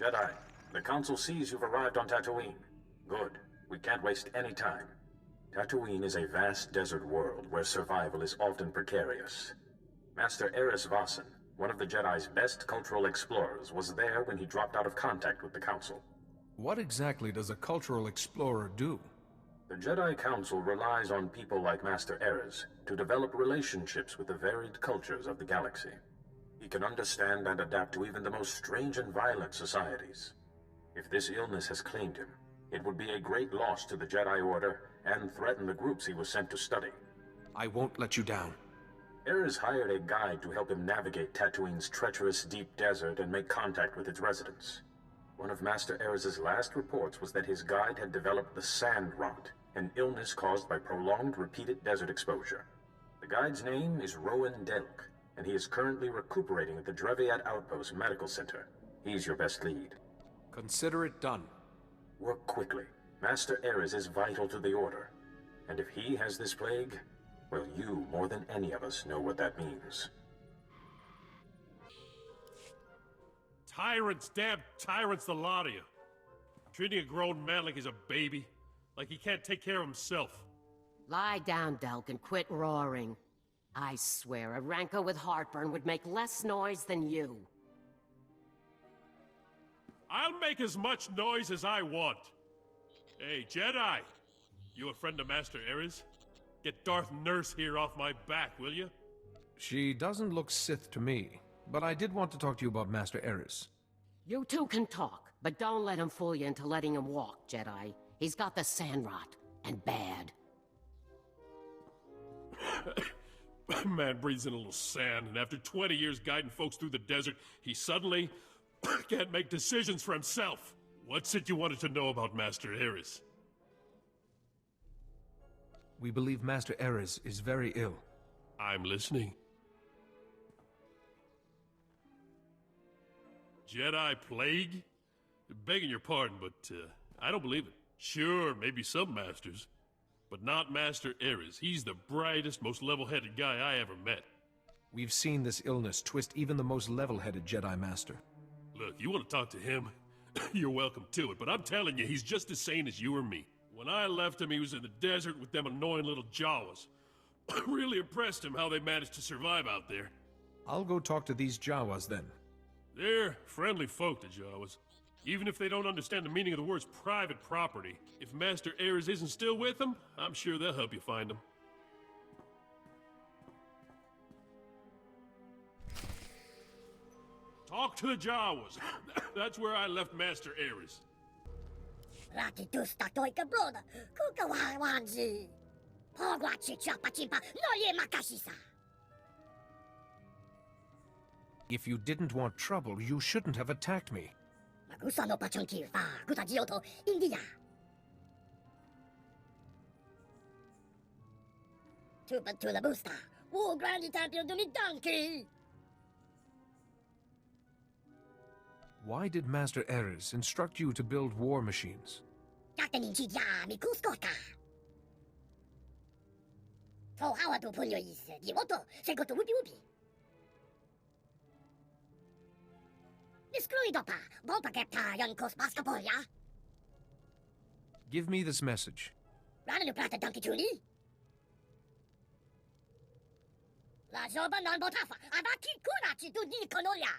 Jedi, the Council sees you've arrived on Tatooine. Good. We can't waste any time. Tatooine is a vast desert world where survival is often precarious. Master Eris Vasan, one of the Jedi's best cultural explorers, was there when he dropped out of contact with the Council. What exactly does a cultural explorer do? The Jedi Council relies on people like Master Eris to develop relationships with the varied cultures of the galaxy. He can understand and adapt to even the most strange and violent societies. If this illness has claimed him, it would be a great loss to the Jedi Order and threaten the groups he was sent to study. I won't let you down. Eris hired a guide to help him navigate Tatooine's treacherous deep desert and make contact with its residents. One of Master Eris's last reports was that his guide had developed the sand rot, an illness caused by prolonged repeated desert exposure. The guide's name is Rowan Delk, and he is currently recuperating at the Dreviat Outpost Medical Center. He's your best lead. Consider it done. Work quickly. Master Eris is vital to the Order. And if he has this plague, well, you, more than any of us, know what that means. Tyrants, damn tyrants, the lot of you. Treating a grown man like he's a baby. Like he can't take care of himself. Lie down, Delk, and quit roaring. I swear a rancor with heartburn would make less noise than you. I'll make as much noise as I want. Hey, Jedi! You a friend of Master Eris? Get Darth Nurse here off my back, will you? She doesn't look Sith to me, but I did want to talk to you about Master Eris. You two can talk, but don't let him fool you into letting him walk, Jedi. He's got the sand rot, and bad. Man breathes in a little sand, and after 20 years guiding folks through the desert, he suddenly can't make decisions for himself. What's it you wanted to know about Master Eris? We believe Master Eris is very ill. I'm listening. Jedi plague? Begging your pardon, but I don't believe it. Sure, maybe some masters, but not Master Eris. He's the brightest, most level-headed guy I ever met. We've seen this illness twist even the most level-headed Jedi Master. Look, you want to talk to him? You're welcome to it, but I'm telling you, he's just as sane as you or me. When I left him, he was in the desert with them annoying little Jawas. Really impressed him how they managed to survive out there. I'll go talk to these Jawas then. They're friendly folk, the Jawas. Even if they don't understand the meaning of the words private property, if Master Eris isn't still with them, I'm sure they'll help you find him. Talk to the Jawas. That's where I left Master Eris. Ratitusta toika broda, kuka wanzi. Pogwachi chapa chimpa, no ye makashisa. If you didn't want trouble, you shouldn't have attacked me. Magusa no pachonki fa, kuta jioto, India. Tupa tula busta, wo grandi tampio duni donkey. Why did Master Eris instruct you to build war machines? Kaktaninchi ya mi kuskota. To hawa to pulyo is, dioto, sekoto upi upi. Discluido pa, bompa kepta yon kos baskapolia. Give me this message. Rana no plata donkey tuni. La joba non botafa, abaki kunachi tu ni konolia.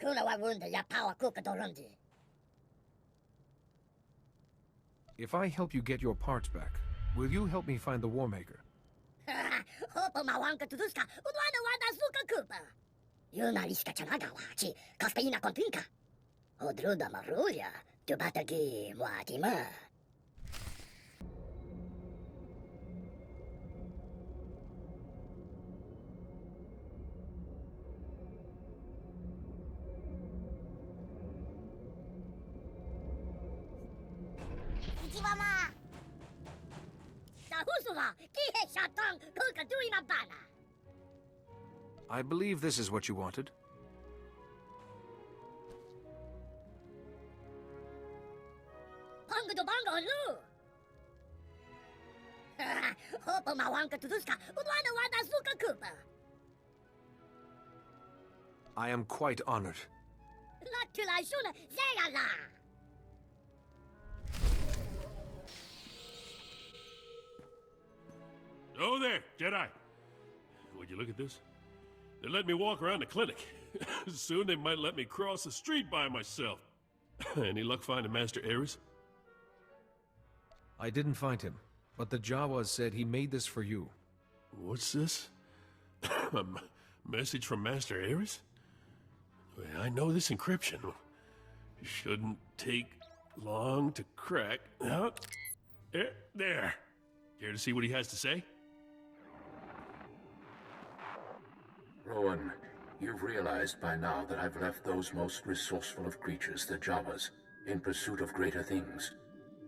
Kula wa wunda ya power kuka dorundi. If I help you get your parts back, will you help me find the War Maker? Hopo mawanka tuduska, udwana wada suka kupa. Yuna liska chanaga wachi, kaskaina kontinka. Odruda marulia, tubatagi muatima. I believe this is what you wanted. Pongo do bongo lu. Hopo mawanka tuduska, udwana wada suka kupa. I am quite honored. Oh there, Jedi. Would you look at this? They let me walk around the clinic. Soon they might let me cross the street by myself. Any luck finding Master Ares? I didn't find him, but the Jawas said he made this for you. What's this? A message from Master Ares? I know this encryption. Shouldn't take long to crack. Oh, there. Care to see what he has to say? Rowan, you've realized by now that I've left those most resourceful of creatures, the Jawas, in pursuit of greater things.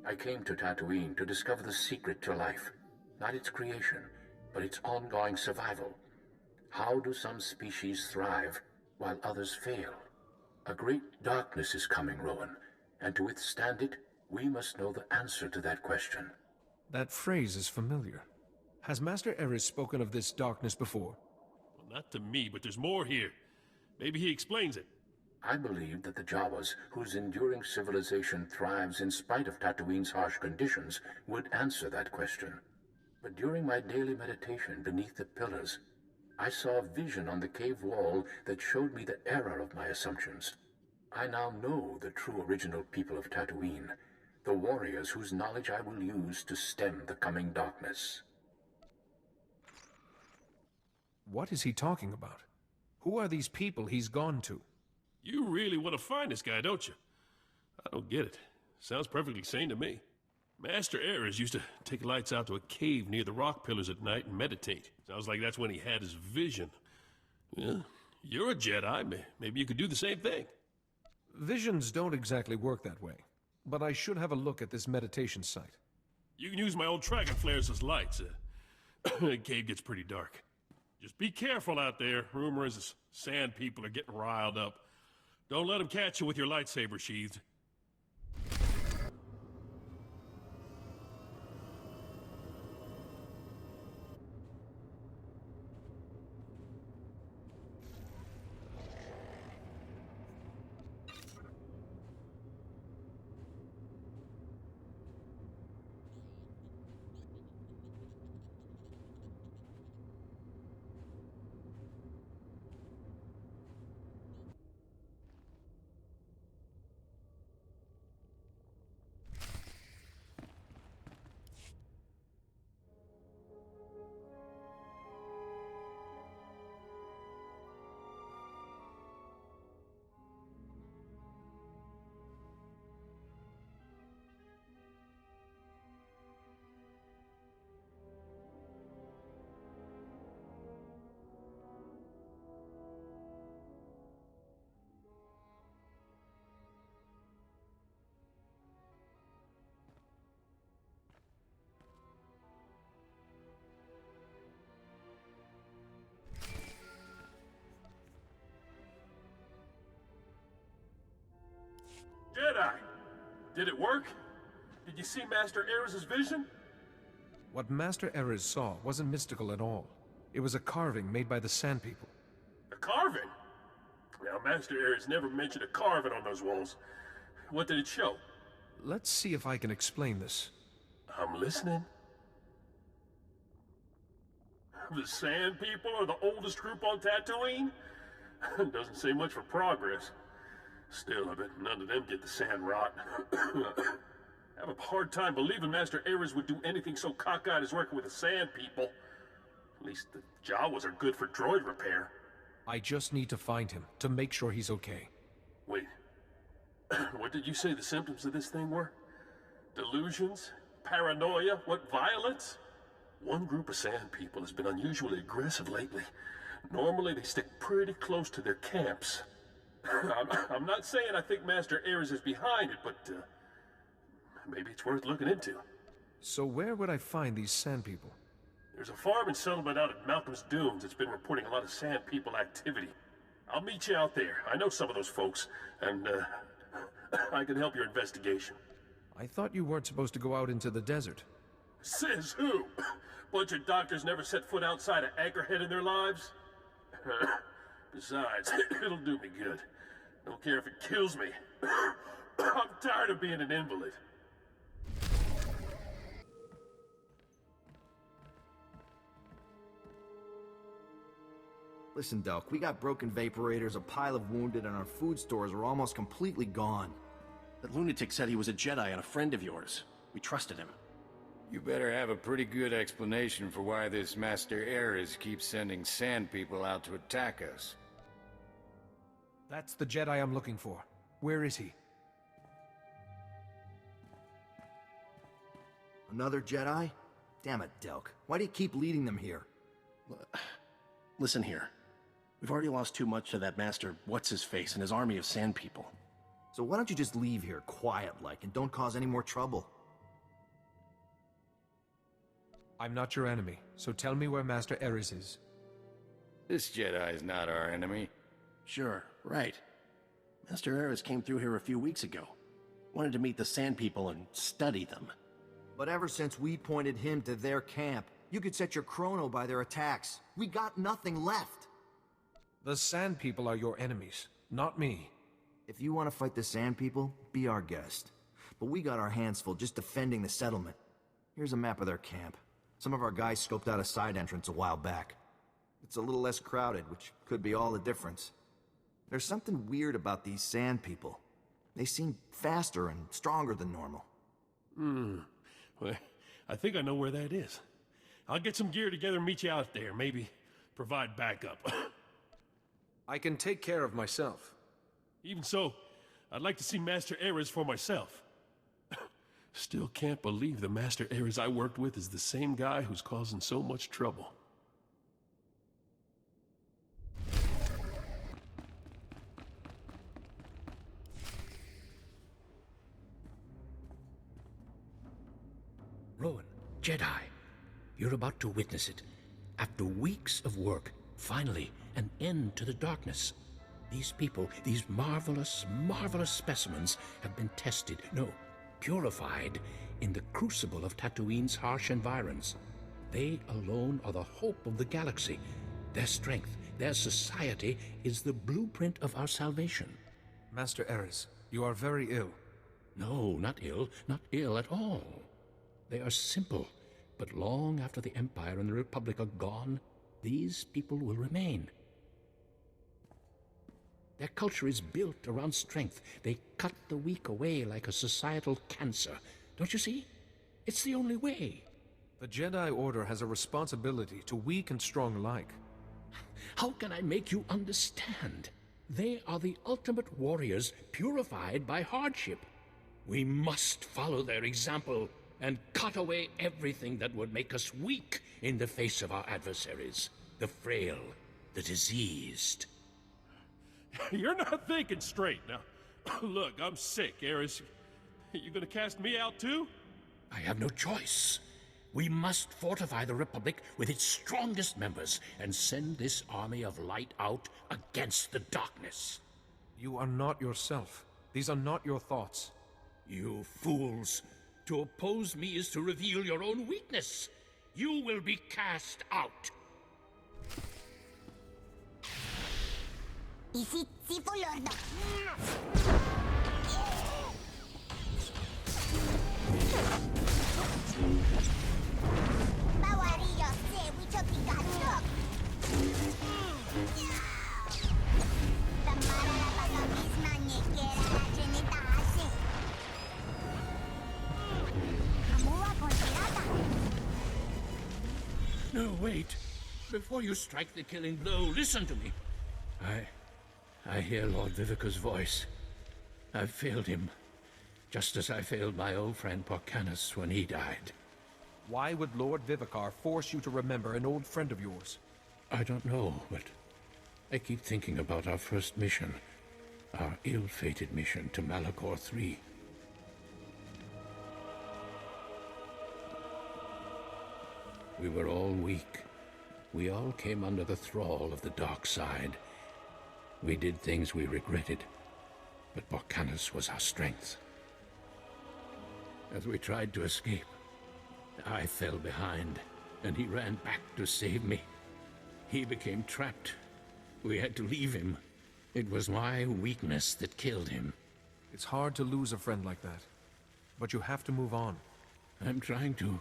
I came to Tatooine to discover the secret to life. Not its creation, but its ongoing survival. How do some species thrive while others fail? A great darkness is coming, Rowan, and to withstand it, we must know the answer to that question. That phrase is familiar. Has Master Ares spoken of this darkness before? Well, not to me, but there's more here. Maybe he explains it. I believe that the Jawas, whose enduring civilization thrives in spite of Tatooine's harsh conditions, would answer that question. But during my daily meditation beneath the pillars, I saw a vision on the cave wall that showed me the error of my assumptions. I now know the true original people of Tatooine, the warriors whose knowledge I will use to stem the coming darkness. What is he talking about? Who are these people he's gone to? You really want to find this guy, don't you? I don't get it. Sounds perfectly sane to me. Master Ares used to take lights out to a cave near the rock pillars at night and meditate. Sounds like that's when he had his vision. Well, you're a Jedi. Maybe you could do the same thing. Visions don't exactly work that way, but I should have a look at this meditation site. You can use my old dragon flares as lights. The cave gets pretty dark. Just be careful out there. Rumor is the sand people are getting riled up. Don't let them catch you with your lightsaber sheathed. Jedi! Did it work? Did you see Master Ares' vision? What Master Ares saw wasn't mystical at all. It was a carving made by the Sand People. A carving? Now, Master Ares never mentioned a carving on those walls. What did it show? Let's see if I can explain this. I'm listening. The Sand People are the oldest group on Tatooine? Doesn't say much for progress. Still, I bet none of them get the sand rot. I have a hard time believing Master Ares would do anything so cockeyed as working with the Sand People. At least the Jawas are good for droid repair. I just need to find him, to make sure he's okay. Wait. What did you say the symptoms of this thing were? Delusions? Paranoia? What, violence? One group of Sand People has been unusually aggressive lately. Normally they stick pretty close to their camps. I'm not saying I think Master Ares is behind it, but maybe it's worth looking into. So where would I find these Sand People? There's a farm and settlement out at Malcolm's Dunes that's been reporting a lot of Sand People activity. I'll meet you out there. I know some of those folks, and I can help your investigation. I thought you weren't supposed to go out into the desert. Says who? Bunch of doctors never set foot outside of Anchorhead in their lives? Besides, it'll do me good. Don't care if it kills me. I'm tired of being an invalid. Listen, Delk, we got broken vaporators, a pile of wounded, and our food stores are almost completely gone. That lunatic said he was a Jedi and a friend of yours. We trusted him. You better have a pretty good explanation for why this Master Ares keeps sending sand people out to attack us. That's the Jedi I'm looking for. Where is he? Another Jedi? Damn it, Delk. Why do you keep leading them here? Listen here. We've already lost too much to that Master What's-His-Face and his army of sand people. So why don't you just leave here, quiet-like, and don't cause any more trouble? I'm not your enemy, so tell me where Master Ares is. This Jedi is not our enemy. Sure, right. Master Ares came through here a few weeks ago. Wanted to meet the sand people and study them. But ever since we pointed him to their camp, you could set your chrono by their attacks. We got nothing left. The Sand People are your enemies, not me. If you want to fight the Sand People, be our guest. But we got our hands full just defending the settlement. Here's a map of their camp. Some of our guys scoped out a side entrance a while back. It's a little less crowded, which could be all the difference. There's something weird about these Sand People. They seem faster and stronger than normal. Well, I think I know where that is. I'll get some gear together and meet you out there. Maybe provide backup. I can take care of myself. Even so, I'd like to see Master Ares for myself. Still can't believe the Master Ares I worked with is the same guy who's causing so much trouble. Rowan, Jedi, you're about to witness it. After weeks of work, finally, an end to the darkness. These people, these marvelous, marvelous specimens have been tested, no, purified in the crucible of Tatooine's harsh environs. They alone are the hope of the galaxy. Their strength, their society is the blueprint of our salvation. Master Ares, you are very ill. No, not ill at all. They are simple, but long after the Empire and the Republic are gone, these people will remain. Their culture is built around strength. They cut the weak away like a societal cancer. Don't you see? It's the only way. The Jedi Order has a responsibility to weak and strong alike. How can I make you understand? They are the ultimate warriors purified by hardship. We must follow their example and cut away everything that would make us weak in the face of our adversaries. The frail, the diseased. You're not thinking straight now. Look, I'm sick, Ares. You gonna cast me out too? I have no choice. We must fortify the Republic with its strongest members and send this army of light out against the darkness. You are not yourself. These are not your thoughts. You fools! To oppose me is to reveal your own weakness. You will be cast out. No, wait. Before you strike the killing blow, listen to me. I hear Lord Vivica's voice. I've failed him, just as I failed my old friend Porcanus when he died. Why would Lord Vivicar force you to remember an old friend of yours? I don't know, but I keep thinking about our first mission. Our ill-fated mission to Malachor III. We were all weak. We all came under the thrall of the dark side. We did things we regretted, but Porcanus was our strength. As we tried to escape, I fell behind, and he ran back to save me. He became trapped, We had to leave him. It was my weakness that killed him. It's hard to lose a friend like that. But you have to move on. I'm trying to.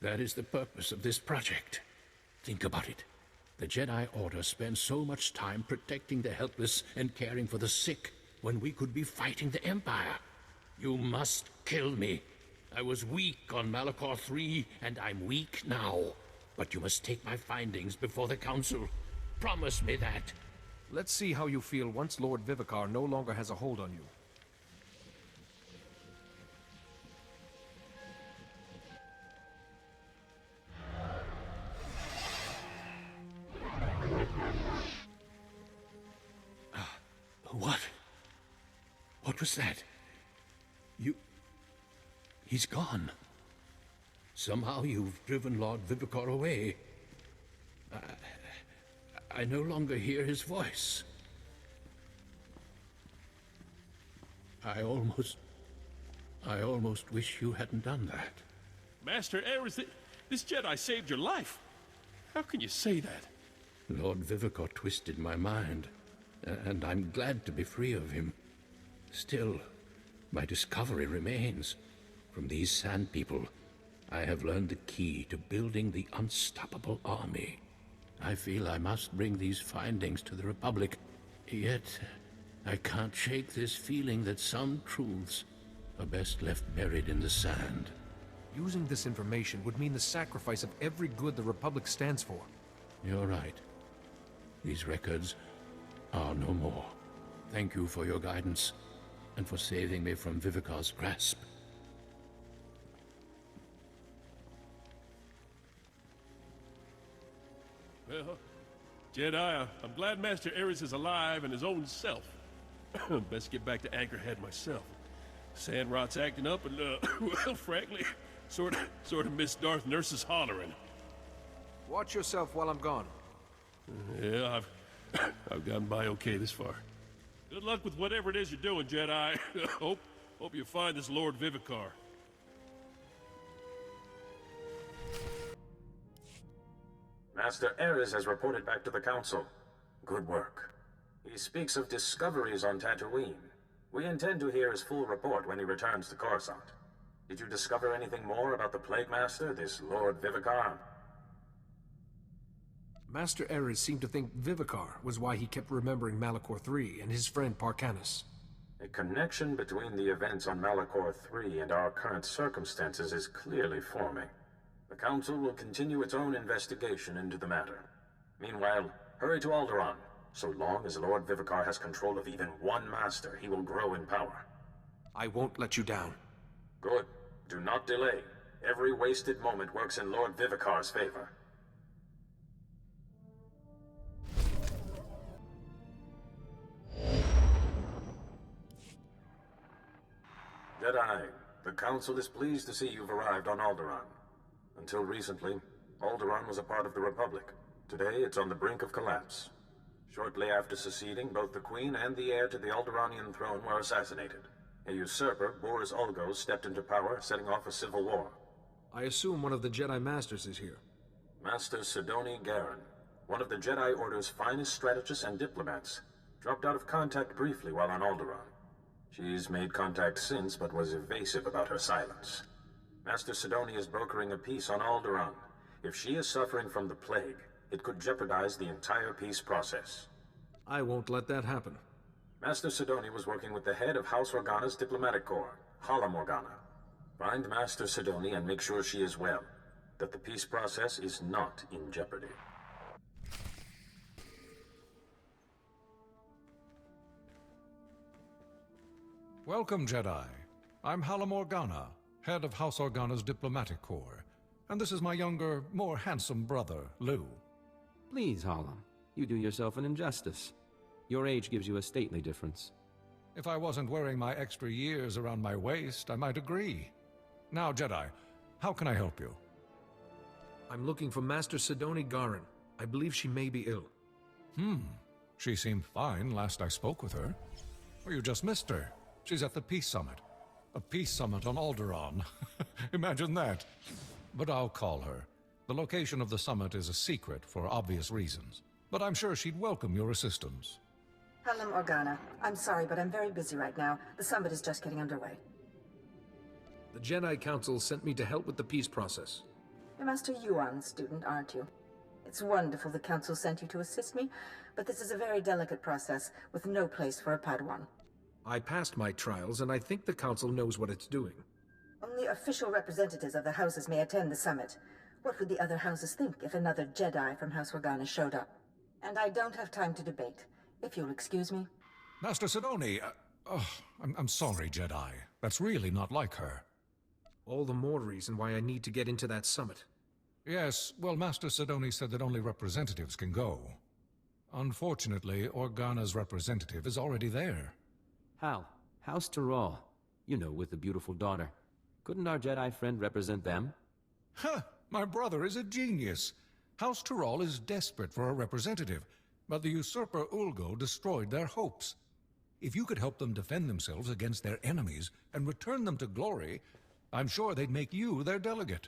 That is the purpose of this project. Think about it. The Jedi Order spends so much time protecting the helpless and caring for the sick when we could be fighting the Empire. You must kill me. I was weak on Malachor III, and I'm weak now. But you must take my findings before the Council. Promise me that. Let's see how you feel once Lord Vivicar no longer has a hold on you. What? What was that? He's gone. Somehow you've driven Lord Vivicar away. I no longer hear his voice. I almost wish you hadn't done that. Master Ares, this Jedi saved your life. How can you say that? Lord Vivicar twisted my mind, and I'm glad to be free of him. Still, my discovery remains. From these Sand People, I have learned the key to building the unstoppable army. I feel I must bring these findings to the Republic, yet I can't shake this feeling that some truths are best left buried in the sand. Using this information would mean the sacrifice of every good the Republic stands for. You're right. These records are no more. Thank you for your guidance, and for saving me from Vivicar's grasp. Well, Jedi, I'm glad Master Ares is alive and his own self. Best get back to Anchorhead myself. Sand Rot's acting up and, well, frankly, sort of miss Darth Nurse's hollering. Watch yourself while I'm gone. Yeah, I've gotten by okay this far. Good luck with whatever it is you're doing, Jedi. Hope you find this Lord Vivicar. Master Ares has reported back to the Council. Good work. He speaks of discoveries on Tatooine. We intend to hear his full report when he returns to Coruscant. Did you discover anything more about the Plague Master, this Lord Vivicar? Master Ares seemed to think Vivicar was why he kept remembering Malachor III and his friend Parkanis. A connection between the events on Malachor III and our current circumstances is clearly forming. The Council will continue its own investigation into the matter. Meanwhile, hurry to Alderaan. So long as Lord Vivicar has control of even one master, he will grow in power. I won't let you down. Good. Do not delay. Every wasted moment works in Lord Vivicar's favor. Jedi, the Council is pleased to see you've arrived on Alderaan. Until recently, Alderaan was a part of the Republic. Today, it's on the brink of collapse. Shortly after seceding, both the Queen and the heir to the Alderaanian throne were assassinated. A usurper, Boris Ulgos, stepped into power, setting off a civil war. I assume one of the Jedi Masters is here. Master Sidoni Garen, one of the Jedi Order's finest strategists and diplomats, dropped out of contact briefly while on Alderaan. She's made contact since, but was evasive about her silence. Master Sidoni is brokering a peace on Alderaan. If she is suffering from the plague, it could jeopardize the entire peace process. I won't let that happen. Master Sidoni was working with the head of House Organa's diplomatic corps, Hala Morgana. Find Master Sidoni and make sure she is well, that the peace process is not in jeopardy. Welcome, Jedi. I'm Hala Morgana, head of House Organa's diplomatic corps. And this is my younger, more handsome brother, Lou. Please, Hala. You do yourself an injustice. Your age gives you a stately difference. If I wasn't wearing my extra years around my waist, I might agree. Now, Jedi, how can I help you? I'm looking for Master Sidoni Garen. I believe she may be ill. She seemed fine last I spoke with her. Or you just missed her. She's at the Peace Summit. A peace summit on Alderaan. Imagine that. But I'll call her. The location of the summit is a secret for obvious reasons. but I'm sure she'd welcome your assistance. Hello, Organa. I'm sorry, but I'm very busy right now. The summit is just getting underway. The Jedi Council sent me to help with the peace process. You're Master Yuan's student, aren't you? It's wonderful the Council sent you to assist me, but this is a very delicate process, with no place for a Padawan. I passed my trials, and I think the Council knows what it's doing. Only official representatives of the houses may attend the summit. What would the other houses think if another Jedi from House Organa showed up? And I don't have time to debate. If you'll excuse me. Master Sidoni, I'm sorry, Jedi. That's really not like her. All the more reason why I need to get into that summit. Yes, well, Master Sidoni said that only representatives can go. Unfortunately, Organa's representative is already there. Hal, House Taral. You know, with the beautiful daughter. Couldn't our Jedi friend represent them? Huh! My brother is a genius. House Taral is desperate for a representative, but the usurper Ulgo destroyed their hopes. If you could help them defend themselves against their enemies and return them to glory, I'm sure they'd make you their delegate.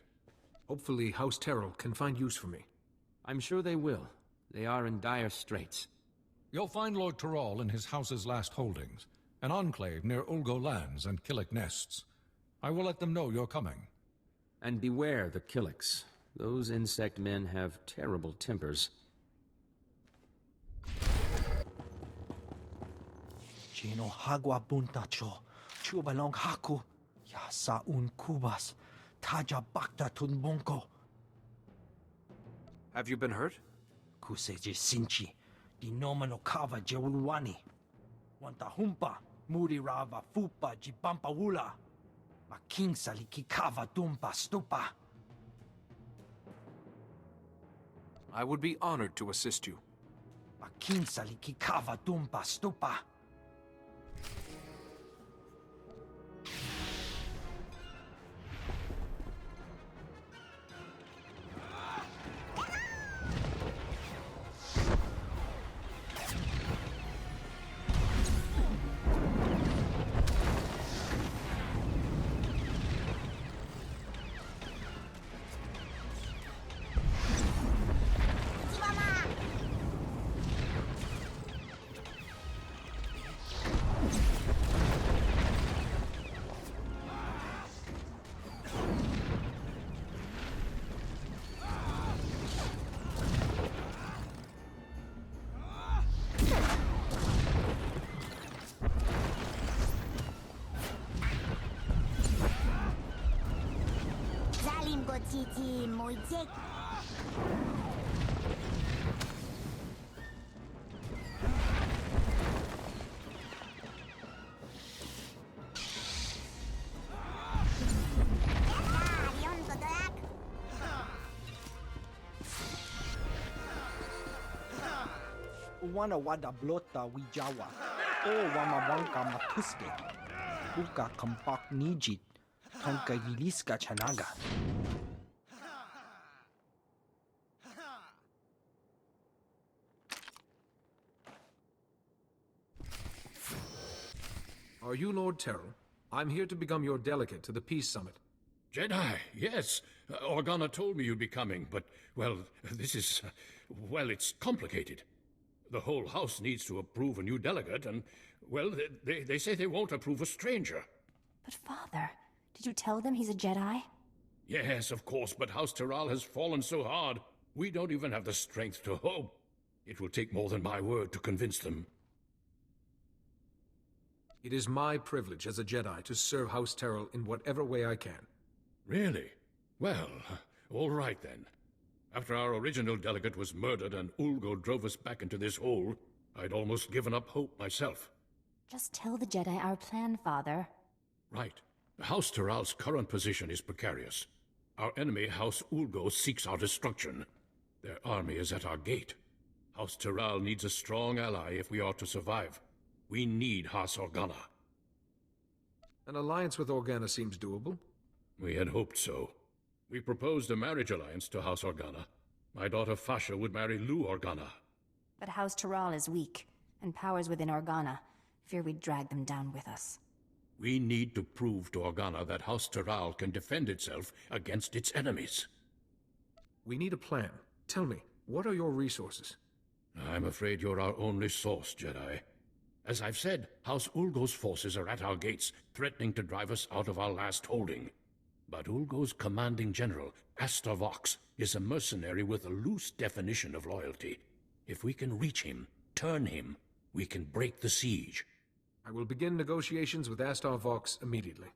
Hopefully House Terrell can find use for me. I'm sure they will. They are in dire straits. You'll find Lord Taral in his house's last holdings, an enclave near Ulgo lands and Killik nests. I will let them know you're coming. And beware the Killiks. Those insect men have terrible tempers. Chino hagwa buntacho, chubalong haku, yasa un kubas, taja bakta tunbonko. Have you been hurt? Kuseje sinchi, dinomano kava jeulwani. Wanta humpa, muri rava fupa jibampa wula. Making saliki kava dumpa stupa. I would be honored to assist you. Making saliki kava dumpa stupa. Wana wada blota wijawa, o wamawanka matuske, uka kampak nijit, kanka giliska chanaga. Are you Lord Terrell? I'm here to become your delegate to the Peace Summit. Jedi, yes. Organa told me you'd be coming, but, well, this is... well, it's complicated. The whole house needs to approve a new delegate, and, well, they say they won't approve a stranger. But Father, did you tell them he's a Jedi? Yes, of course, but House Taral has fallen so hard, we don't even have the strength to hope. It will take more than my word to convince them. It is my privilege as a Jedi to serve House Terrell in whatever way I can. Really? Well, all right then. After our original delegate was murdered and Ulgo drove us back into this hole, I'd almost given up hope myself. Just tell the Jedi our plan, Father. Right. House Taral's current position is precarious. Our enemy, House Ulgo, seeks our destruction. Their army is at our gate. House Taral needs a strong ally if we are to survive. We need House Organa. An alliance with Organa seems doable. We had hoped so. We proposed a marriage alliance to House Organa. My daughter Fasha would marry Lou Organa. But House Taral is weak, and powers within Organa. Fear we'd drag them down with us. We need to prove to Organa that House Taral can defend itself against its enemies. We need a plan. Tell me, what are your resources? I'm afraid you're our only source, Jedi. As I've said, House Ulgo's forces are at our gates, threatening to drive us out of our last holding. But Ulgo's commanding general, SWTOR Vox, is a mercenary with a loose definition of loyalty. If we can reach him, turn him, we can break the siege. I will begin negotiations with SWTOR Vox immediately.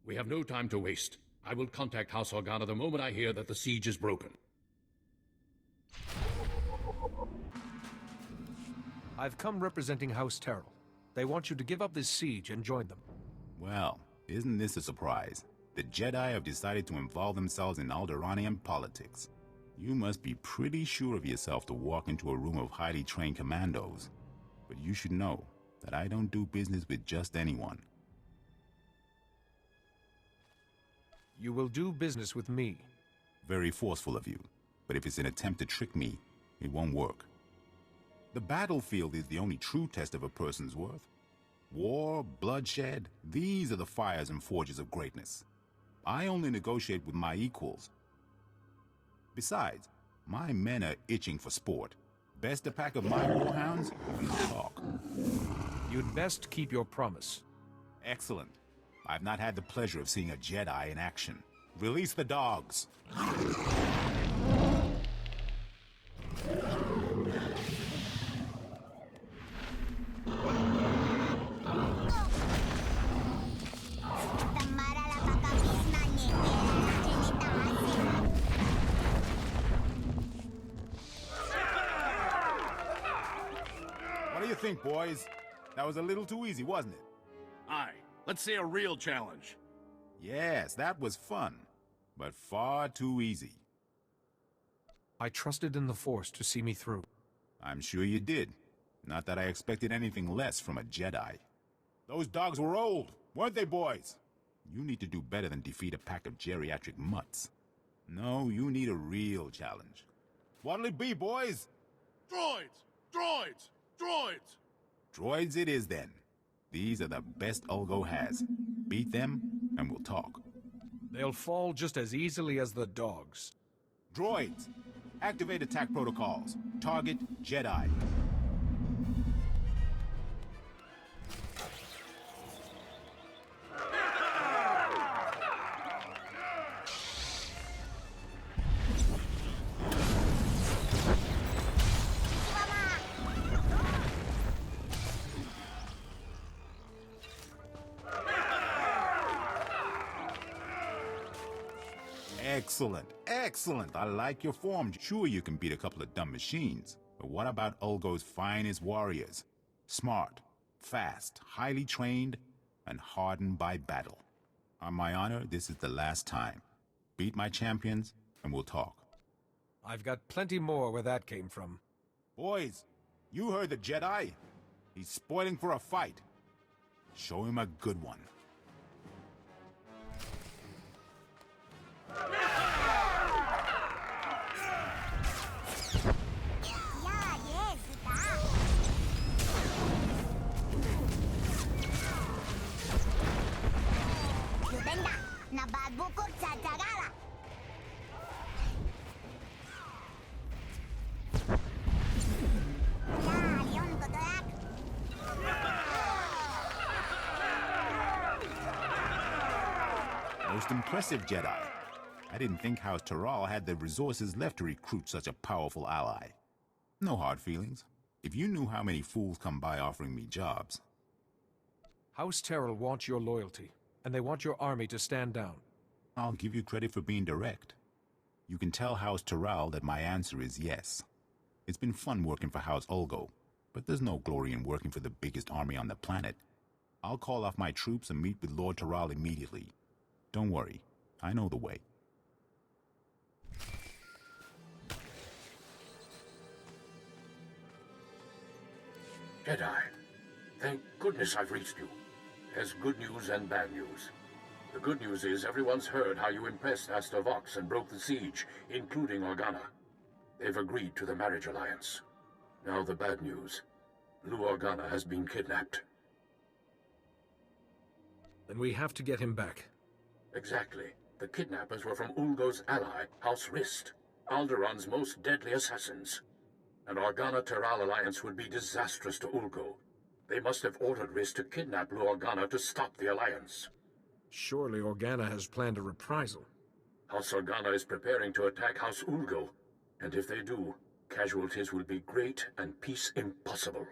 We have no time to waste. I will contact House Organa the moment I hear that the siege is broken. I've come representing House Terrell. They want you to give up this siege and join them. Well, isn't this a surprise? The Jedi have decided to involve themselves in Alderaanian politics. You must be pretty sure of yourself to walk into a room of highly trained commandos. But you should know that I don't do business with just anyone. You will do business with me. Very forceful of you. But if it's an attempt to trick me, it won't work. The battlefield is the only true test of a person's worth. War, bloodshed, these are the fires and forges of greatness. I only negotiate with my equals. Besides, my men are itching for sport. Best a pack of my warhounds, and talk. You'd best keep your promise. Excellent. I've not had the pleasure of seeing a Jedi in action. Release the dogs. What do you think, boys? That was a little too easy, wasn't it? Aye. Let's see a real challenge. Yes, that was fun, but far too easy. I trusted in the Force to see me through. I'm sure you did. Not that I expected anything less from a Jedi. Those dogs were old, weren't they, boys? You need to do better than defeat a pack of geriatric mutts. No, you need a real challenge. What'll it be, boys? Droids! Droids! Droids! Droids it is, then. These are the best Ulgo has. Beat them, and we'll talk. They'll fall just as easily as the dogs. Droids! Activate attack protocols. Target Jedi. Excellent, excellent. I like your form. Sure, you can beat a couple of dumb machines. But what about Ulgo's finest warriors? Smart, fast, highly trained, and hardened by battle. On my honor, this is the last time. Beat my champions, and we'll talk. I've got plenty more where that came from. Boys, you heard the Jedi. He's spoiling for a fight. Show him a good one. Most impressive, Jedi. I didn't think House Terrell had the resources left to recruit such a powerful ally. No hard feelings. If you knew how many fools come by offering me jobs. House Terrell wants your loyalty, and they want your army to stand down. I'll give you credit for being direct. You can tell House Terrell that my answer is yes. It's been fun working for House Ulgo, but there's no glory in working for the biggest army on the planet. I'll call off my troops and meet with Lord Terrell immediately. Don't worry, I know the way. Jedi, thank goodness I've reached you. There's good news and bad news. The good news is everyone's heard how you impressed SWTOR Vox and broke the siege, including Organa. They've agreed to the marriage alliance. Now the bad news. Lou Organa has been kidnapped. Then we have to get him back. Exactly. The kidnappers were from Ulgo's ally, House Rist, Alderaan's most deadly assassins. An Organa-Teral alliance would be disastrous to Ulgo. They must have ordered Riz to kidnap Blue Organa to stop the alliance. Surely Organa has planned a reprisal. House Organa is preparing to attack House Ulgo, and if they do, casualties will be great and peace impossible.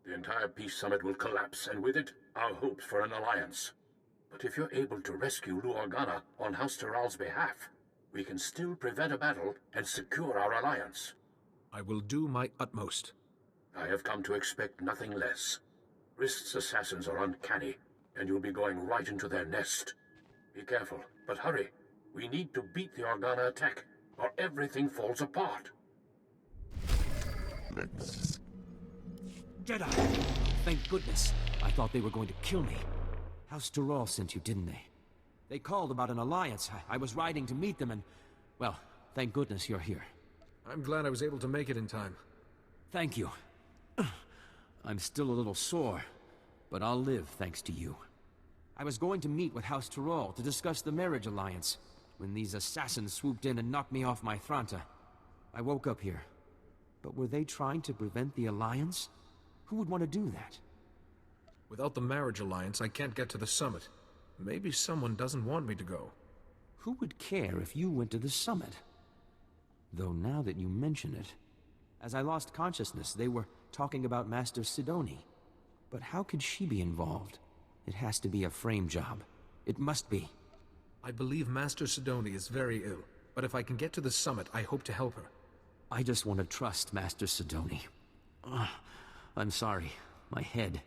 The entire peace summit will collapse, and with it, our hopes for an alliance. But if you're able to rescue Blue Organa on House Terral's behalf, we can still prevent a battle and secure our alliance. I will do my utmost. I have come to expect nothing less. Rist's assassins are uncanny, and you'll be going right into their nest. Be careful, but hurry. We need to beat the Organa attack, or everything falls apart. Jedi! Thank goodness. I thought they were going to kill me. House Tyral sent you, didn't they? They called about an alliance. I was riding to meet them and... well, thank goodness you're here. I'm glad I was able to make it in time. Thank you. I'm still a little sore, but I'll live thanks to you. I was going to meet with House Tyral to discuss the marriage alliance, when these assassins swooped in and knocked me off my Thranta. I woke up here. But were they trying to prevent the alliance? Who would want to do that? Without the marriage alliance, I can't get to the summit. Maybe someone doesn't want me to go. Who would care if you went to the summit? Though now that you mention it, as I lost consciousness, they were talking about Master Sidoni. But how could she be involved? It has to be a frame job. It must be. I believe Master Sidoni is very ill, but if I can get to the summit, I hope to help her. I just want to trust Master Sidoni. I'm sorry. My head.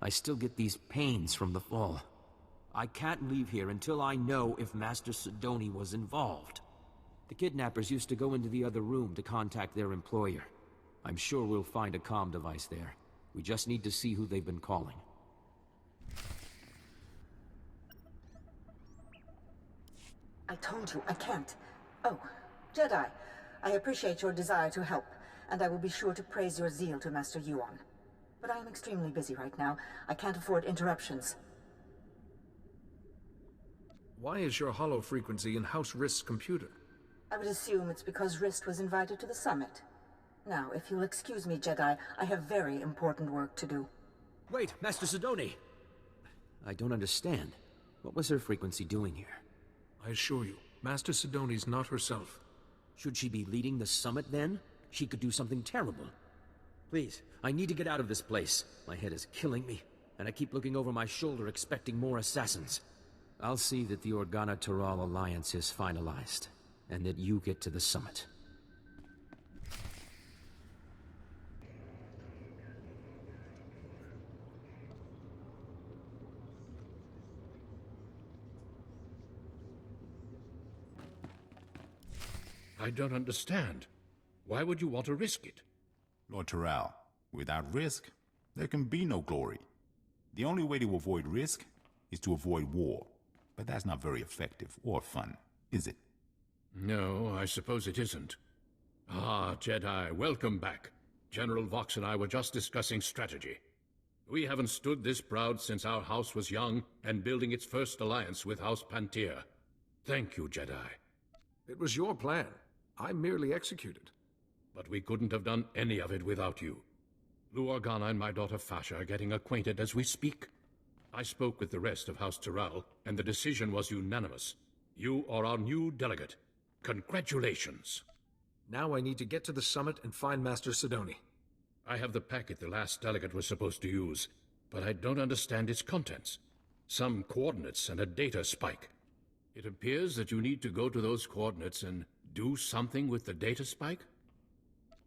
I still get these pains from the fall. I can't leave here until I know if Master Sidoni was involved. The kidnappers used to go into the other room to contact their employer. I'm sure we'll find a comm device there. We just need to see who they've been calling. I told you, I can't. Oh, Jedi, I appreciate your desire to help, and I will be sure to praise your zeal to Master Yuan. But I am extremely busy right now. I can't afford interruptions. Why is your hollow frequency in House Rist's computer? I would assume it's because Rist was invited to the summit. Now, if you'll excuse me, Jedi, I have very important work to do. Wait, Master Sidoni! I don't understand. What was her frequency doing here? I assure you, Master Sidoni's not herself. Should she be leading the summit, then? She could do something terrible. Please, I need to get out of this place. My head is killing me, and I keep looking over my shoulder expecting more assassins. I'll see that the Organa-Teral alliance is finalized, and that you get to the summit. I don't understand. Why would you want to risk it? Lord Teral, without risk, there can be no glory. The only way to avoid risk is to avoid war. But that's not very effective or fun, is it? No, I suppose it isn't. Ah, Jedi, welcome back. General Vox and I were just discussing strategy. We haven't stood this proud since our house was young and building its first alliance with House Pantir. Thank you, Jedi. It was your plan. I merely executed. But we couldn't have done any of it without you. Blue Organa and my daughter Fasha are getting acquainted as we speak. I spoke with the rest of House Tyral, and the decision was unanimous. You are our new delegate. Congratulations. Now I need to get to the summit and find Master Sidoni. I have the packet the last delegate was supposed to use, but I don't understand its contents. Some coordinates and a data spike. It appears that you need to go to those coordinates and do something with the data spike?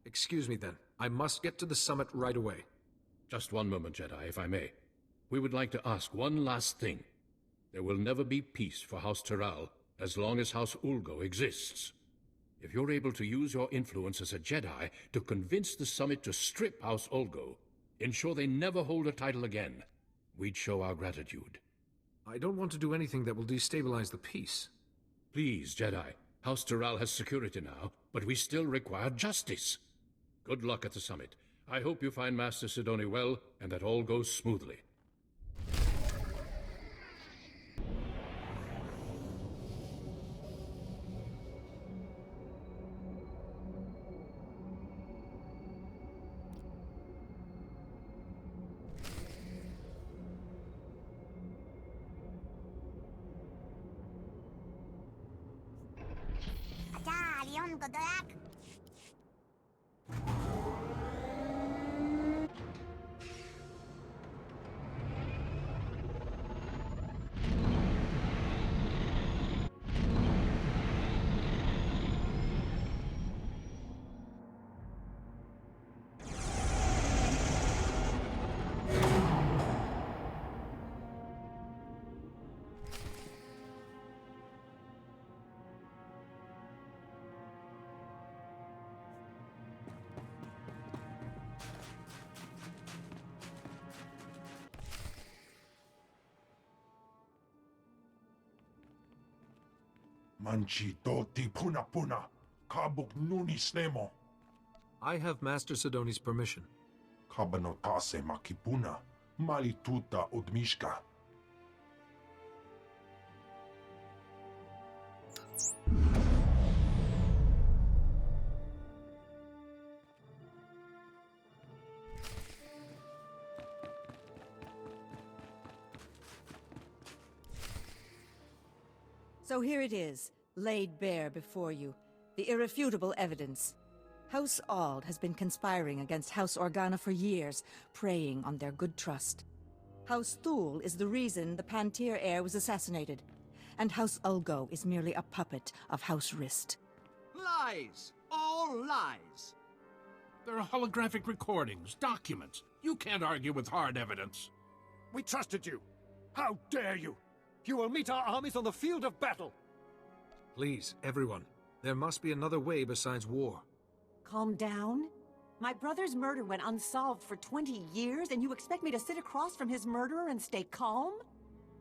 Excuse me then. I must get to the summit right away. Just one moment, Jedi, if I may. We would like to ask one last thing. There will never be peace for House Tyral as long as House Ulgo exists. If you're able to use your influence as a Jedi to convince the summit to strip House Ulgo, ensure they never hold a title again, we'd show our gratitude. I don't want to do anything that will destabilize the peace. Please, Jedi. House Tyral has security now, but we still require justice. Good luck at the summit. I hope you find Master Sidoni well, and that all goes smoothly. Ayon, good luck. Manchi doti puna puna, kabuk nunis nemo. I have Master Sidoni's permission. Kabanotase makipuna, malituta udmishka. So here it is, laid bare before you. The irrefutable evidence. House Ald has been conspiring against House Organa for years, preying on their good trust. House Thule is the reason the Pantir heir was assassinated. And House Ulgo is merely a puppet of House Rist. Lies! All lies! There are holographic recordings, documents. You can't argue with hard evidence. We trusted you. How dare you? You will meet our armies on the field of battle. Please, everyone. There must be another way besides war. Calm down. My brother's murder went unsolved for 20 years, and you expect me to sit across from his murderer and stay calm?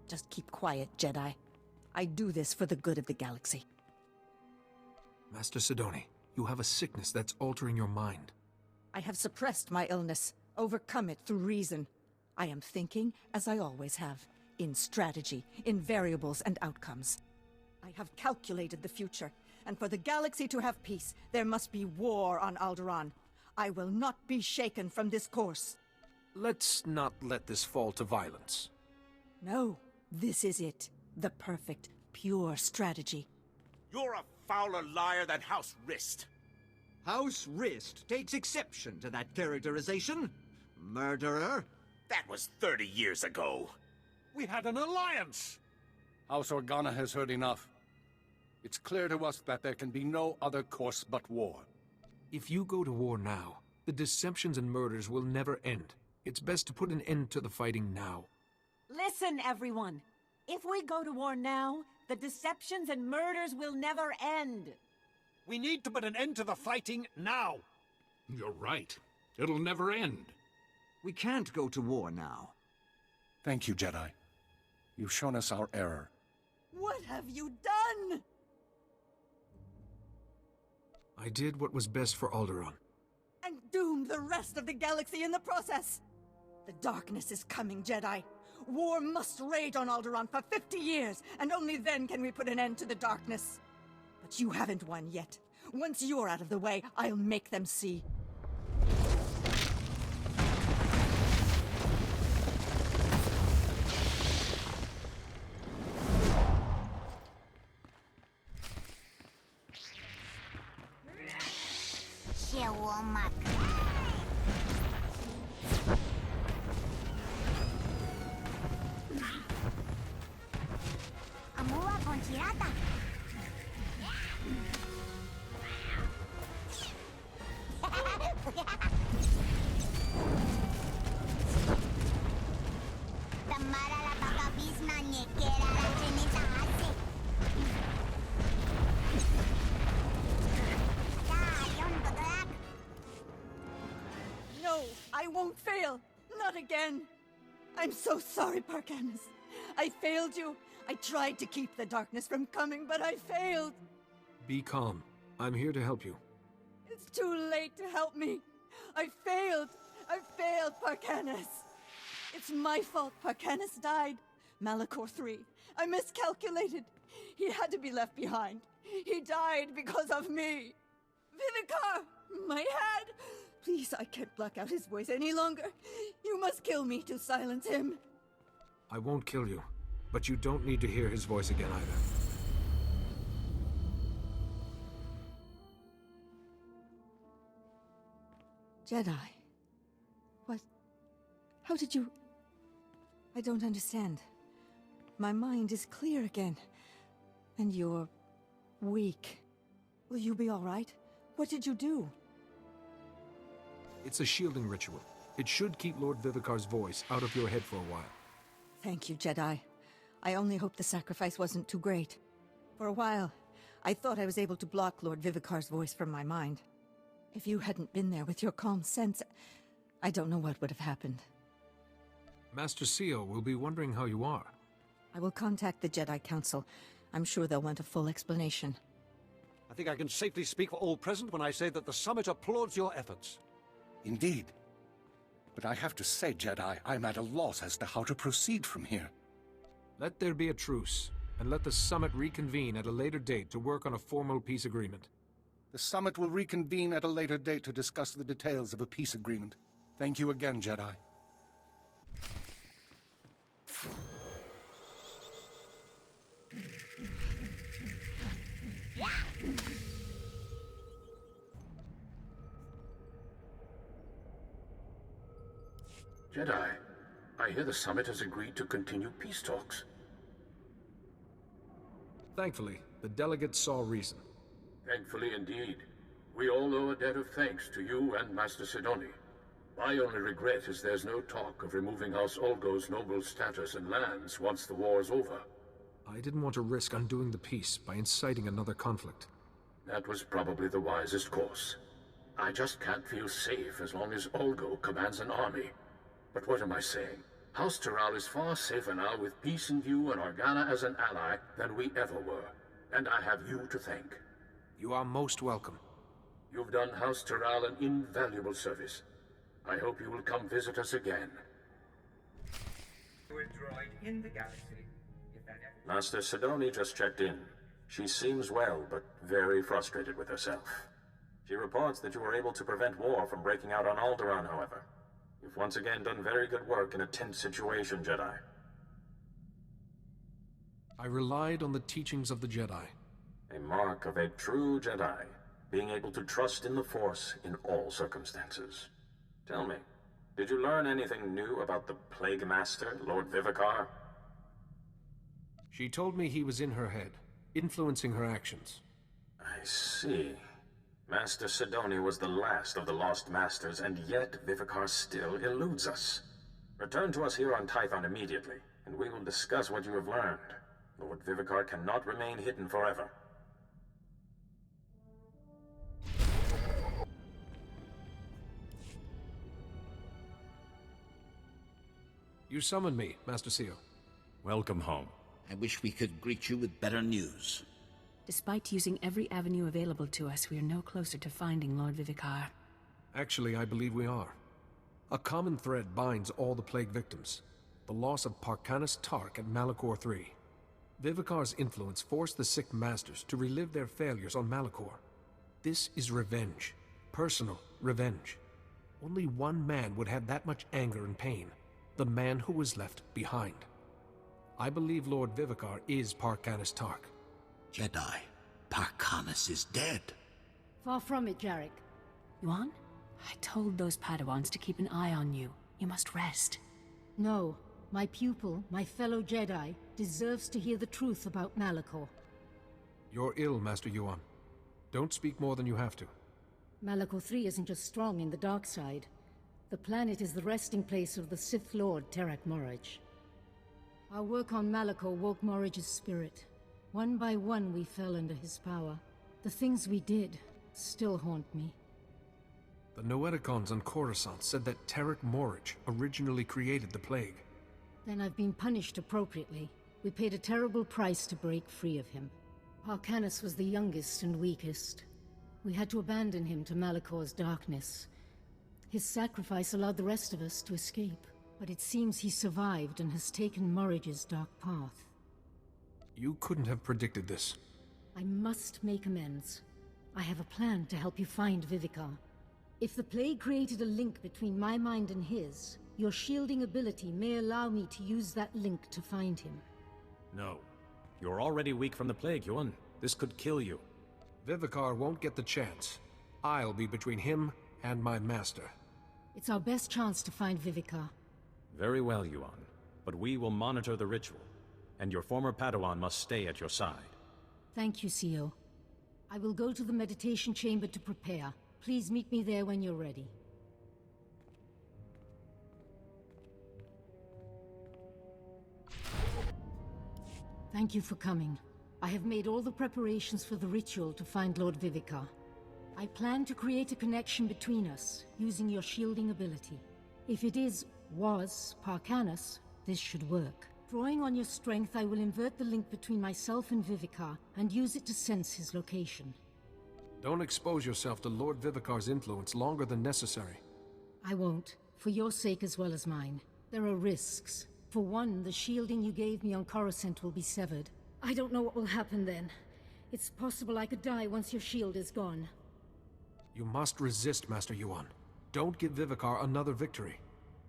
Just keep quiet, Jedi. I do this for the good of the galaxy. Master Sidoni, you have a sickness that's altering your mind. I have suppressed my illness, overcome it through reason. I am thinking as I always have, in strategy, in variables and outcomes. I have calculated the future, and for the galaxy to have peace, there must be war on Alderaan. I will not be shaken from this course. Let's not let this fall to violence. No, this is it. The perfect, pure strategy. You're a fouler liar than House Rist. House Rist takes exception to that characterization. Murderer. That was 30 years ago. We had an alliance! House Organa has heard enough. It's clear to us that there can be no other course but war. If you go to war now, the deceptions and murders will never end. It's best to put an end to the fighting now. Listen, everyone. If we go to war now, the deceptions and murders will never end. We need to put an end to the fighting now. You're right. It'll never end. We can't go to war now. Thank you, Jedi. You've shown us our error. What have you done? I did what was best for Alderaan. And doomed the rest of the galaxy in the process. The darkness is coming, Jedi. War must rage on Alderaan for 50 years, and only then can we put an end to the darkness. But you haven't won yet. Once you're out of the way, I'll make them see. Amua con Chirata. Tamara la pagabisna niekera la chinita hace. No, I won't fail. Not again. I'm so sorry, Parkanis. I failed you. I tried to keep the darkness from coming, but I failed. Be calm. I'm here to help you. It's too late to help me. I failed. I failed, Parkanis. It's my fault Parkanis died. Malachor III. I miscalculated. He had to be left behind. He died because of me. Vivicar! My head! Please, I can't block out his voice any longer. You must kill me to silence him. I won't kill you, but you don't need to hear his voice again either. Jedi. What? How did you... I don't understand. My mind is clear again. And you're... weak. Will you be all right? What did you do? It's a shielding ritual. It should keep Lord Vivicar's voice out of your head for a while. Thank you, Jedi. I only hope the sacrifice wasn't too great. For a while, I thought I was able to block Lord Vivicar's voice from my mind. If you hadn't been there with your calm sense, I don't know what would have happened. Master Seo will be wondering how you are. I will contact the Jedi Council. I'm sure they'll want a full explanation. I think I can safely speak for all present when I say that the Summit applauds your efforts. Indeed. But I have to say, Jedi, I'm at a loss as to how to proceed from here. Let there be a truce, and let the Summit reconvene at a later date to work on a formal peace agreement. The Summit will reconvene at a later date to discuss the details of a peace agreement. Thank you again, Jedi. Jedi, I hear the Summit has agreed to continue peace talks. Thankfully, the delegates saw reason. Thankfully indeed. We all owe a debt of thanks to you and Master Sidoni. My only regret is there's no talk of removing House Olgo's noble status and lands once the war is over. I didn't want to risk undoing the peace by inciting another conflict. That was probably the wisest course. I just can't feel safe as long as Olgo commands an army. But what am I saying? House Taral is far safer now with peace in view and Organa as an ally than we ever were. And I have you to thank. You are most welcome. You've done House Taral an invaluable service. I hope you will come visit us again. In the galaxy. Master Sidoni just checked in. She seems well, but very frustrated with herself. She reports that you were able to prevent war from breaking out on Alderaan, however. You've once again done very good work in a tense situation, Jedi. I relied on the teachings of the Jedi. A mark of a true Jedi, being able to trust in the Force in all circumstances. Tell me, did you learn anything new about the Plague Master, Lord Vivicar? She told me he was in her head, influencing her actions. I see. Master Sidoni was the last of the Lost Masters, and yet Vivicar still eludes us. Return to us here on Tython immediately, and we will discuss what you have learned. Lord Vivicar cannot remain hidden forever. You summoned me, Master Seo. Welcome home. I wish we could greet you with better news. Despite using every avenue available to us, we are no closer to finding Lord Vivicar. Actually, I believe we are. A common thread binds all the plague victims. The loss of Parkanis Tark at Malachor III. Vivicar's influence forced the Sixth Masters to relive their failures on Malachor. This is revenge. Personal revenge. Only one man would have that much anger and pain. The man who was left behind. I believe Lord Vivicar is Parkanis Tark. Jedi, Parkanis is dead. Far from it, Jarek. Yuan? I told those Padawans to keep an eye on you. You must rest. No. My pupil, my fellow Jedi, deserves to hear the truth about Malachor. You're ill, Master Yuan. Don't speak more than you have to. Malachor III isn't just strong in the dark side. The planet is the resting place of the Sith Lord, Terak Moraj. Our work on Malachor woke Moraj's spirit. One by one we fell under his power. The things we did still haunt me. The Noeticons on Coruscant said that Terak Moraj originally created the plague. Then I've been punished appropriately. We paid a terrible price to break free of him. Parkanis was the youngest and weakest. We had to abandon him to Malachor's darkness. His sacrifice allowed the rest of us to escape, but it seems he survived and has taken Moraj's dark path. You couldn't have predicted this. I must make amends. I have a plan to help you find Vivicar. If the plague created a link between my mind and his, your shielding ability may allow me to use that link to find him. No. You're already weak from the plague, Yuan. This could kill you. Vivicar won't get the chance. I'll be between him and my master. It's our best chance to find Vivica. Very well, Yuan. But we will monitor the ritual, and your former Padawan must stay at your side. Thank you, CEO. I will go to the meditation chamber to prepare. Please meet me there when you're ready. Thank you for coming. I have made all the preparations for the ritual to find Lord Vivica. I plan to create a connection between us, using your shielding ability. If it was Parkanis, this should work. Drawing on your strength, I will invert the link between myself and Vivica, and use it to sense his location. Don't expose yourself to Lord Vivicar's influence longer than necessary. I won't, for your sake as well as mine. There are risks. For one, the shielding you gave me on Coruscant will be severed. I don't know what will happen then. It's possible I could die once your shield is gone. You must resist, Master Yuan. Don't give Vivicar another victory.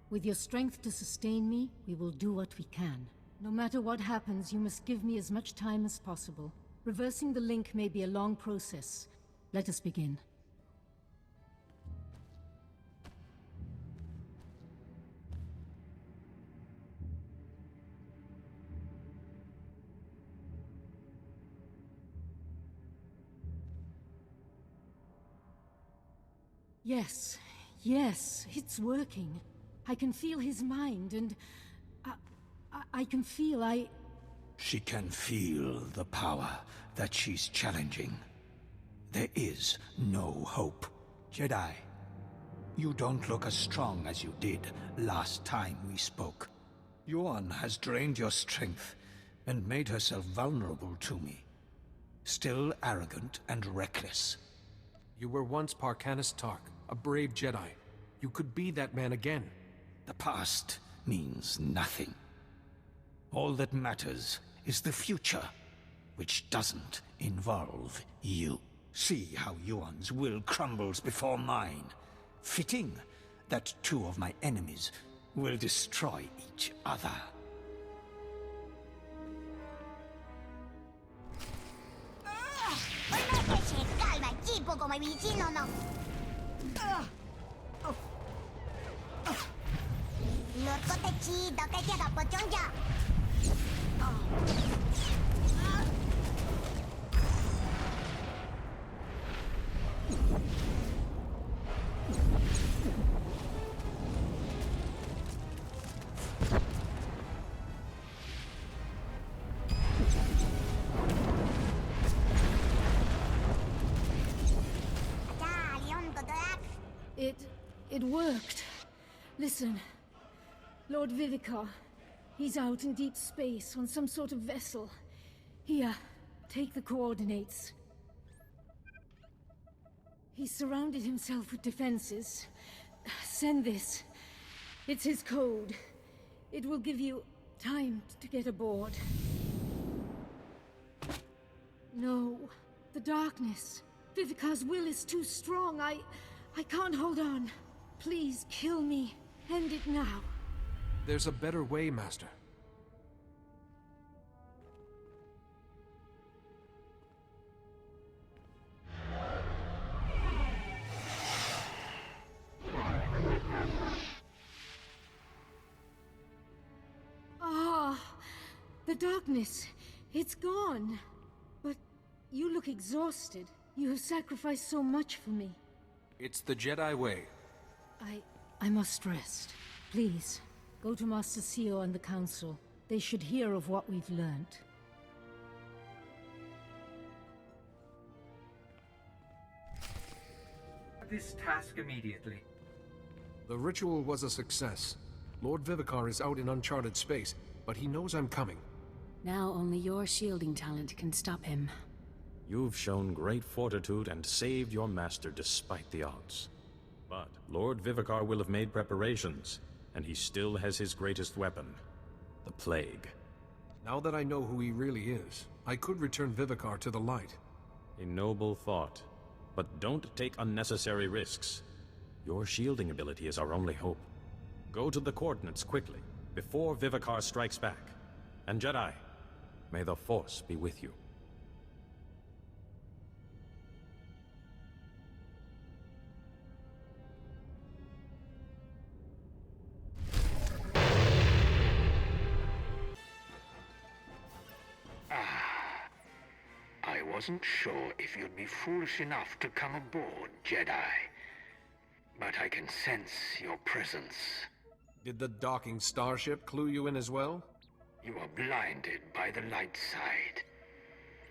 With your strength to sustain me, we will do what we can. No matter what happens, you must give me as much time as possible. Reversing the link may be a long process. Let us begin. Yes, it's working. I can feel his mind, and I can feel She can feel the power that she's challenging. There is no hope. Jedi, you don't look as strong as you did last time we spoke. Yuan has drained your strength and made herself vulnerable to me. Still arrogant and reckless. You were once Parkanis Tark, a brave Jedi. You could be that man again. The past means nothing. All that matters is the future, which doesn't involve you. See how Yuan's will crumbles before mine. Fitting that two of my enemies will destroy each other. It worked. Listen, Lord Vivicar, he's out in deep space on some sort of vessel. Here, take the coordinates. He's surrounded himself with defenses. Send this. It's his code. It will give you time to get aboard. No, the darkness. Vivicar's will is too strong. I can't hold on. Please kill me. End it now. There's a better way, Master. The darkness. It's gone. But you look exhausted. You have sacrificed so much for me. It's the Jedi way. I must rest. Please, go to Master CEO and the Council. They should hear of what we've learned. This task immediately. The ritual was a success. Lord Vivicar is out in uncharted space, but he knows I'm coming. Now only your shielding talent can stop him. You've shown great fortitude and saved your master despite the odds. But Lord Vivicar will have made preparations, and he still has his greatest weapon, the Plague. Now that I know who he really is, I could return Vivicar to the light. A noble thought, but don't take unnecessary risks. Your shielding ability is our only hope. Go to the coordinates quickly, before Vivicar strikes back. And Jedi, may the Force be with you. wasn't sure if you'd be foolish enough to come aboard, Jedi. But I can sense your presence. Did the docking starship clue you in as well? You are blinded by the light side.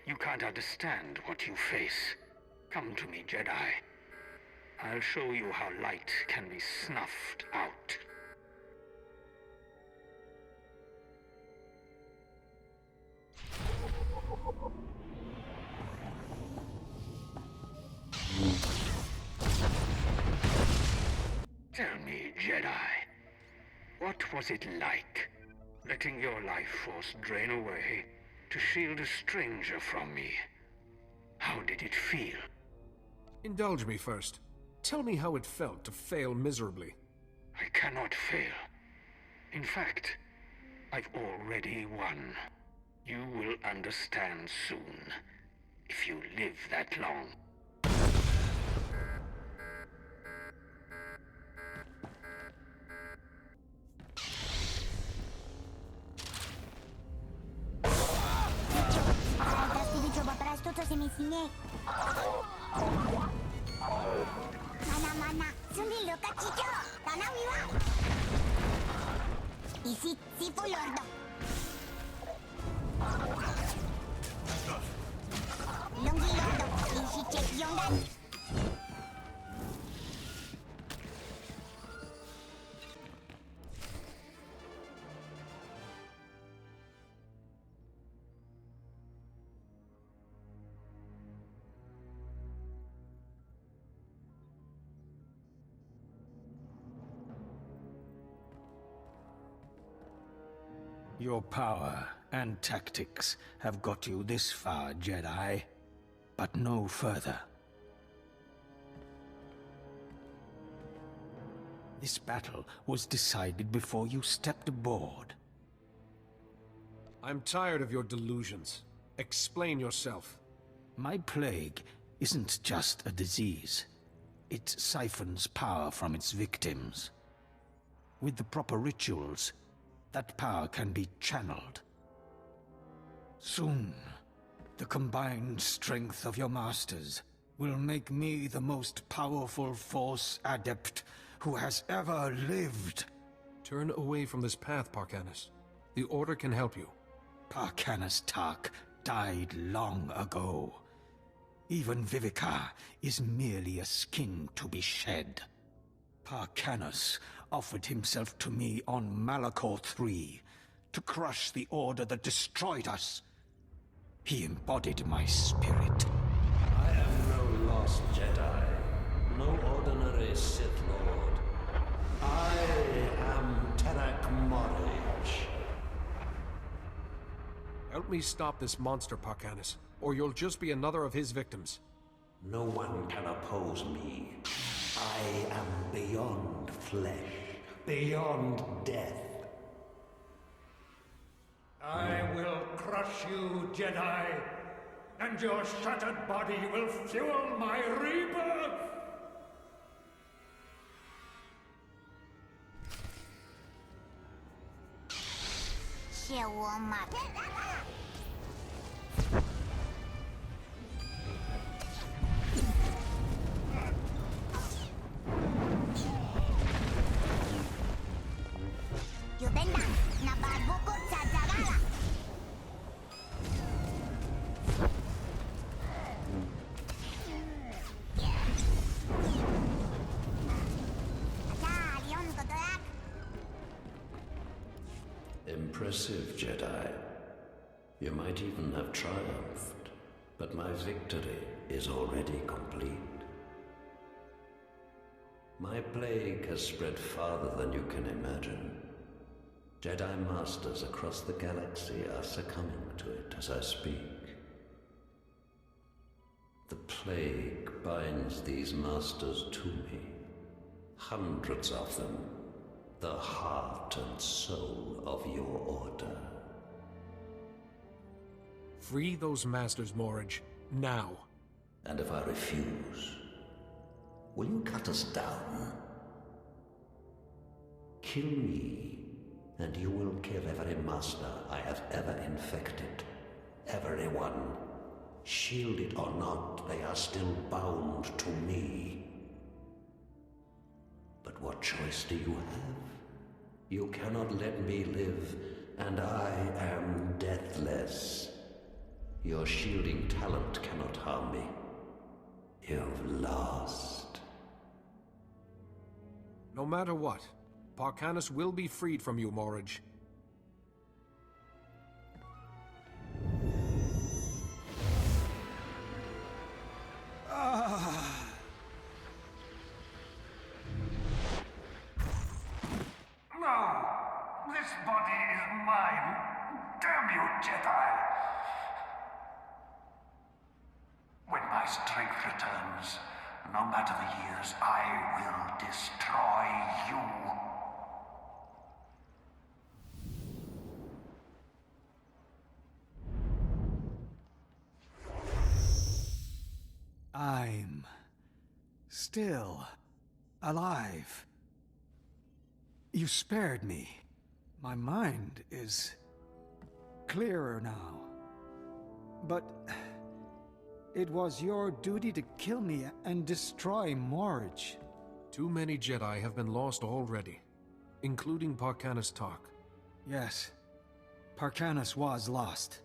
You can't understand what you face. Come to me, Jedi. I'll show you how light can be snuffed out. Tell me, Jedi, what was it like, letting your life force drain away to shield a stranger from me? How did it feel? Indulge me first. Tell me how it felt to fail miserably. I cannot fail. In fact, I've already won. You will understand soon, if you live that long. Your power and tactics have got you this far, Jedi, but no further. This battle was decided before you stepped aboard. I'm tired of your delusions. Explain yourself. My plague isn't just a disease. It siphons power from its victims. With the proper rituals, that power can be channeled. Soon, the combined strength of your masters will make me the most powerful Force adept who has ever lived. Turn away from this path, Parkanis. The Order can help you. Parkanis Tark died long ago. Even Vivica is merely a skin to be shed. Parkanis offered himself to me on Malachor III to crush the Order that destroyed us. He embodied my spirit. I am no lost Jedi, no ordinary Sith Lord. I am Terak Morage. Help me stop this monster, Parkanis, or you'll just be another of his victims. No one can oppose me. I am beyond flesh, beyond death. I will crush you, Jedi, and your shattered body will fuel my rebirth! Impressive, Jedi. You might even have triumphed, but my victory is already complete. My plague has spread farther than you can imagine. Jedi Masters across the galaxy are succumbing to it as I speak. The plague binds these Masters to me. Hundreds of them. The heart and soul of your Order. Free those Masters, Morage. Now. And if I refuse, will you cut us down? Kill me, and you will kill every Master I have ever infected. Everyone. Shielded or not, they are still bound to me. But what choice do you have? You cannot let me live, and I am deathless. Your shielding talent cannot harm me. You've lost. No matter what, Parkanis will be freed from you, Morridge. No! This body is mine! Damn you, Jedi! When my strength returns, no matter the years, I will destroy you. I'm still alive. You spared me. My mind is clearer now. But it was your duty to kill me and destroy Morridge. Too many Jedi have been lost already, including Parkanis Tark. Yes, Parkanis was lost.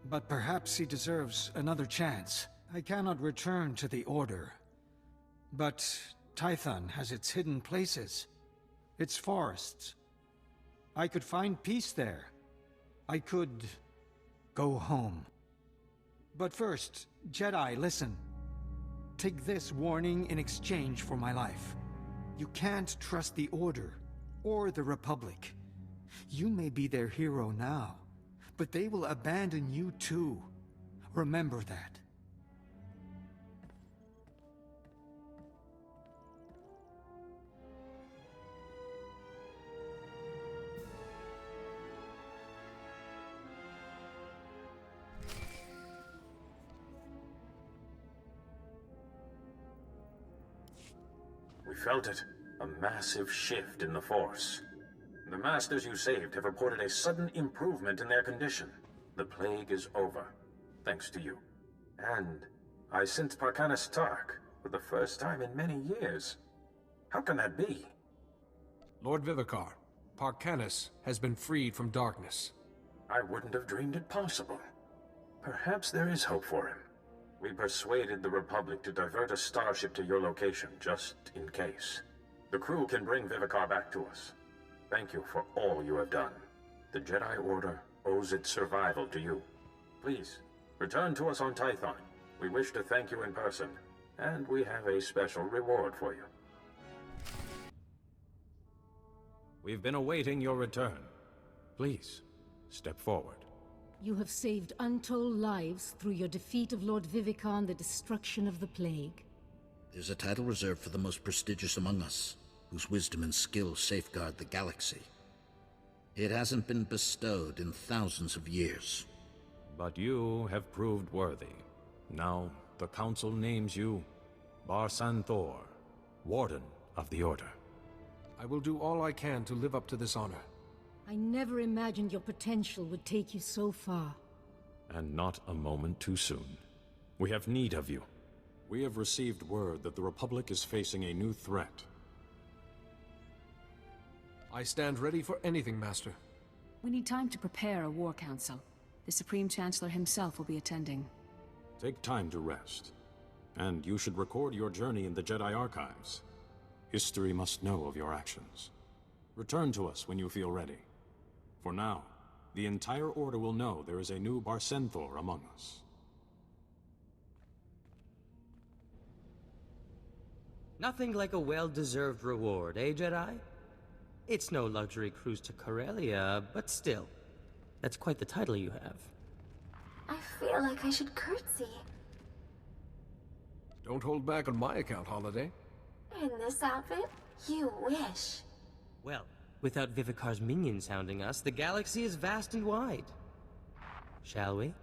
But perhaps he deserves another chance. I cannot return to the Order. But Tython has its hidden places, its forests. I could find peace there. I could go home. But first, Jedi, listen. Take this warning in exchange for my life. You can't trust the Order, or the Republic. You may be their hero now, but they will abandon you too. Remember that. We felt it. A massive shift in the Force. The Masters you saved have reported a sudden improvement in their condition. The plague is over, thanks to you. And I sensed Parkanis Tark for the first time in many years. How can that be? Lord Vivicar, Parkanis has been freed from darkness. I wouldn't have dreamed it possible. Perhaps there is hope for him. We persuaded the Republic to divert a starship to your location, just in case. The crew can bring Vivicar back to us. Thank you for all you have done. The Jedi Order owes its survival to you. Please, return to us on Tython. We wish to thank you in person, and we have a special reward for you. We've been awaiting your return. Please, step forward. You have saved untold lives through your defeat of Lord Vivicar and the destruction of the Plague. There's a title reserved for the most prestigious among us, whose wisdom and skill safeguard the galaxy. It hasn't been bestowed in thousands of years. But you have proved worthy. Now, the Council names you SWTOR, Warden of the Order. I will do all I can to live up to this honor. I never imagined your potential would take you so far. And not a moment too soon. We have need of you. We have received word that the Republic is facing a new threat. I stand ready for anything, Master. We need time to prepare a war council. The Supreme Chancellor himself will be attending. Take time to rest. And you should record your journey in the Jedi Archives. History must know of your actions. Return to us when you feel ready. For now, the entire Order will know there is a new SWTOR among us. Nothing like a well-deserved reward, eh, Jedi? It's no luxury cruise to Corellia, but still. That's quite the title you have. I feel like I should curtsy. Don't hold back on my account, Holiday. In this outfit? You wish. Well, without Vivicar's minions hounding us, the galaxy is vast and wide. Shall we?